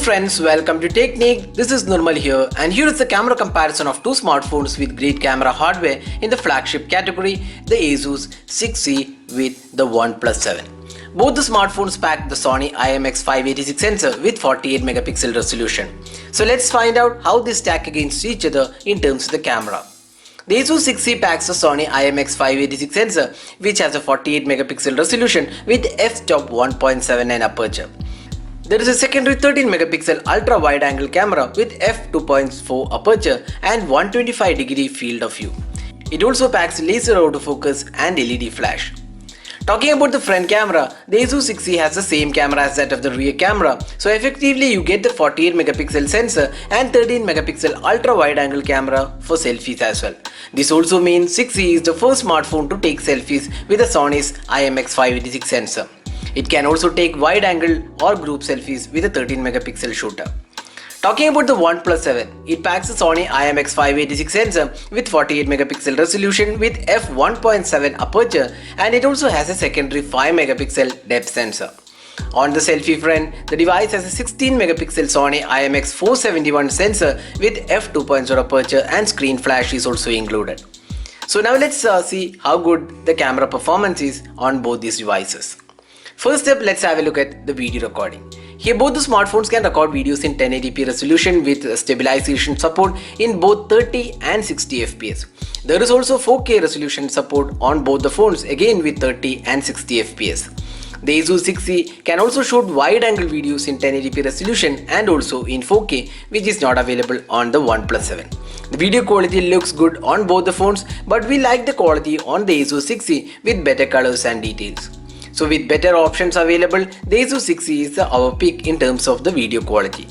friends, welcome to Technique. This is Nirmal here, and here is the camera comparison of two smartphones with great camera hardware in the flagship category, the ASUS 6C with the OnePlus 7. Both the smartphones pack the Sony IMX586 sensor with 48 megapixel resolution. So let's find out how they stack against each other in terms of the camera. The ASUS 6C packs the Sony IMX586 sensor, which has a 48 megapixel resolution with f-stop 1.79 aperture. There is a secondary 13 megapixel ultra wide angle camera with f2.4 aperture and 125-degree field of view. It also packs laser autofocus and LED flash. Talking about the front camera, the ASUS 6C has the same camera as that of the rear camera. So effectively you get the 48 megapixel sensor and 13 megapixel ultra wide angle camera for selfies as well. This also means 6C is the first smartphone to take selfies with the Sony's IMX586 sensor. It can also take wide angle or group selfies with a 13 megapixel shooter. Talking about the OnePlus 7, it packs the Sony IMX586 sensor with 48 megapixel resolution with f1.7 aperture, and it also has a secondary 5 megapixel depth sensor. On the selfie front, the device has a 16 megapixel Sony IMX471 sensor with f2.0 aperture and screen flash is also included. So now let's see how good the camera performance is on both these devices. First up, let's have a look at the video recording. Here both the smartphones can record videos in 1080p resolution with stabilization support in both 30 and 60 fps. There is also 4K resolution support on both the phones, again with 30 and 60 fps. The ASUS 6C can also shoot wide angle videos in 1080p resolution and also in 4K, which is not available on the OnePlus 7. The video quality looks good on both the phones, but we like the quality on the ASUS 6C with better colors and details. So with better options available, the ASUS 6C is our pick in terms of the video quality.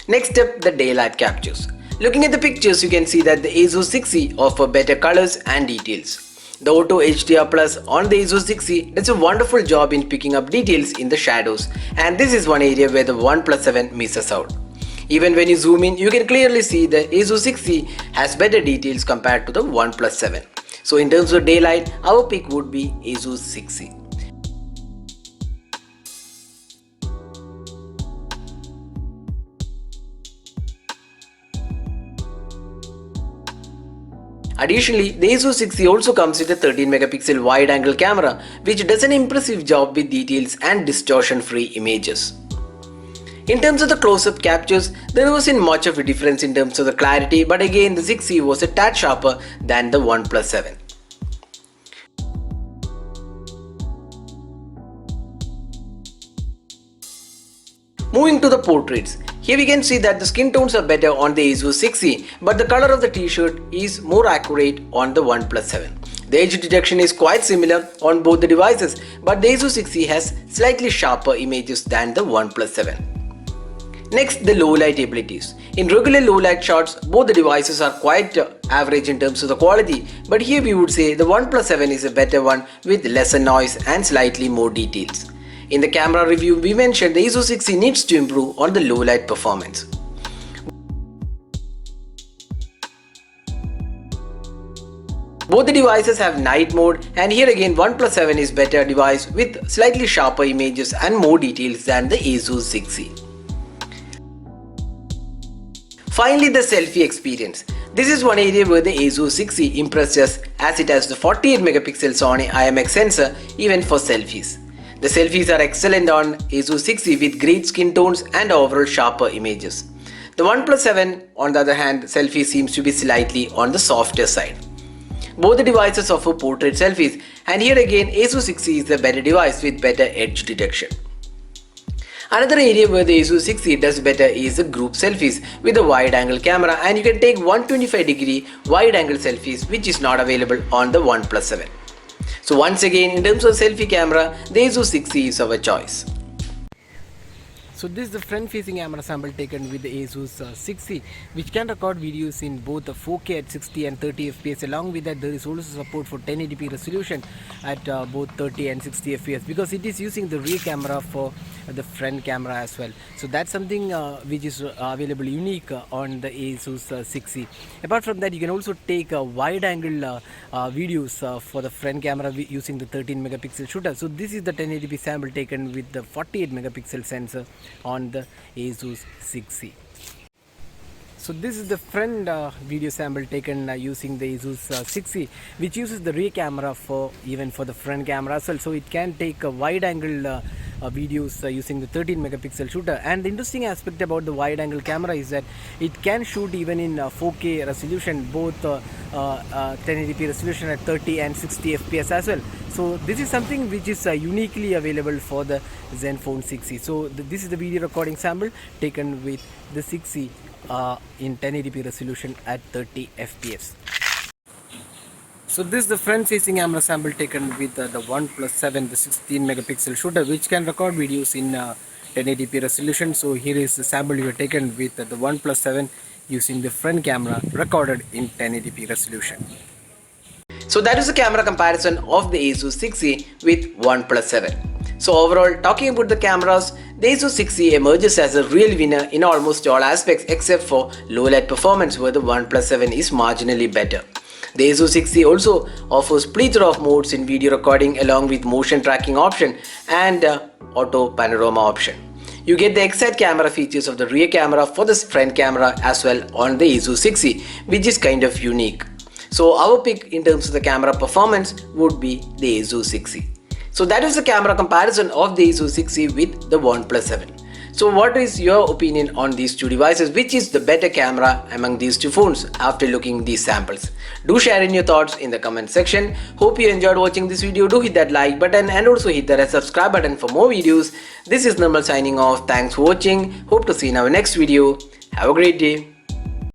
Next up, the daylight captures. Looking at the pictures, you can see that the ASUS 6C offer better colors and details. The Auto HDR Plus on the ASUS 6C does a wonderful job in picking up details in the shadows, and this is one area where the OnePlus 7 misses out. Even when you zoom in, you can clearly see the ASUS 6C has better details compared to the OnePlus 7. So in terms of daylight, our pick would be ASUS 6C. Additionally, the ASUS 6C also comes with a 13 megapixel wide angle camera, which does an impressive job with details and distortion-free images. In terms of the close-up captures, there wasn't much of a difference in terms of the clarity, but again the 6C was a tad sharper than the OnePlus 7. Moving to the portraits, here we can see that the skin tones are better on the ASUS 6C, but the color of the t-shirt is more accurate on the OnePlus 7. The edge detection is quite similar on both the devices, but the ASUS 6C has slightly sharper images than the OnePlus 7. Next, the low light abilities. In regular low light shots, both the devices are quite average in terms of the quality, but here we would say the OnePlus 7 is a better one with lesser noise and slightly more details. In the camera review, we mentioned the ASUS 6C needs to improve on the low light performance. Both the devices have night mode, and here again OnePlus 7 is better device with slightly sharper images and more details than the ASUS 6C. Finally, the selfie experience. This is one area where the ASUS 6C impressed us as it has the 48 megapixel Sony IMX sensor even for selfies. The selfies are excellent on ASUS 6C with great skin tones and overall sharper images. The OnePlus 7, on the other hand, selfie seems to be slightly on the softer side. Both the devices offer portrait selfies, and here again ASUS 6C is the better device with better edge detection. Another area where the ASUS 6C does better is the group selfies with a wide angle camera, and you can take 125-degree wide angle selfies, which is not available on the OnePlus 7. So once again, in terms of selfie camera, the ASUS 6C is our choice. So this is the front facing camera sample taken with the ASUS 6C, which can record videos in both the 4K at 60 and 30 fps. Along with that, there is also support for 1080p resolution at both 30 and 60 fps, because it is using the rear camera for the front camera as well. So that's something which is available unique on the ASUS 6C. Apart from that, you can also take wide angle videos for the front camera using the 13 megapixel shooter. So this is the 1080p sample taken with the 48 megapixel sensor on the ASUS 6C. So this is the front video sample taken using the ASUS 6C, which uses the rear camera for even for the front camera as well. So it can take a wide angle videos using the 13 megapixel shooter. And the interesting aspect about the wide angle camera is that it can shoot even in 4K resolution, both 1080p resolution at 30 and 60 fps as well. So this is something which is uniquely available for the Zenfone 6C. So this is the video recording sample taken with the 6C in 1080p resolution at 30 fps. So this is the front facing camera sample taken with the OnePlus 7, the 16 megapixel shooter, which can record videos in 1080p resolution. So here is the sample you have taken with the OnePlus 7 using the front camera recorded in 1080p resolution. So that is the camera comparison of the ASUS 6C with OnePlus 7. So overall, talking about the cameras, the ASUS 6C emerges as a real winner in almost all aspects except for low light performance, where the OnePlus 7 is marginally better. The ASUS 6C also offers plethora of modes in video recording, along with motion tracking option and auto panorama option. You get the exact camera features of the rear camera for the front camera as well on the ASUS 6C, which is kind of unique. So our pick in terms of the camera performance would be the ASUS 6C. So that is the camera comparison of the ASUS 6C with the OnePlus 7. So what is your opinion on these two devices? Which is the better camera among these two phones after looking these samples? Do share in your thoughts in the comment section. Hope you enjoyed watching this video. Do hit that like button and also hit the red subscribe button for more videos. This is Nirmal signing off. Thanks for watching. Hope to see you in our next video. Have a great day.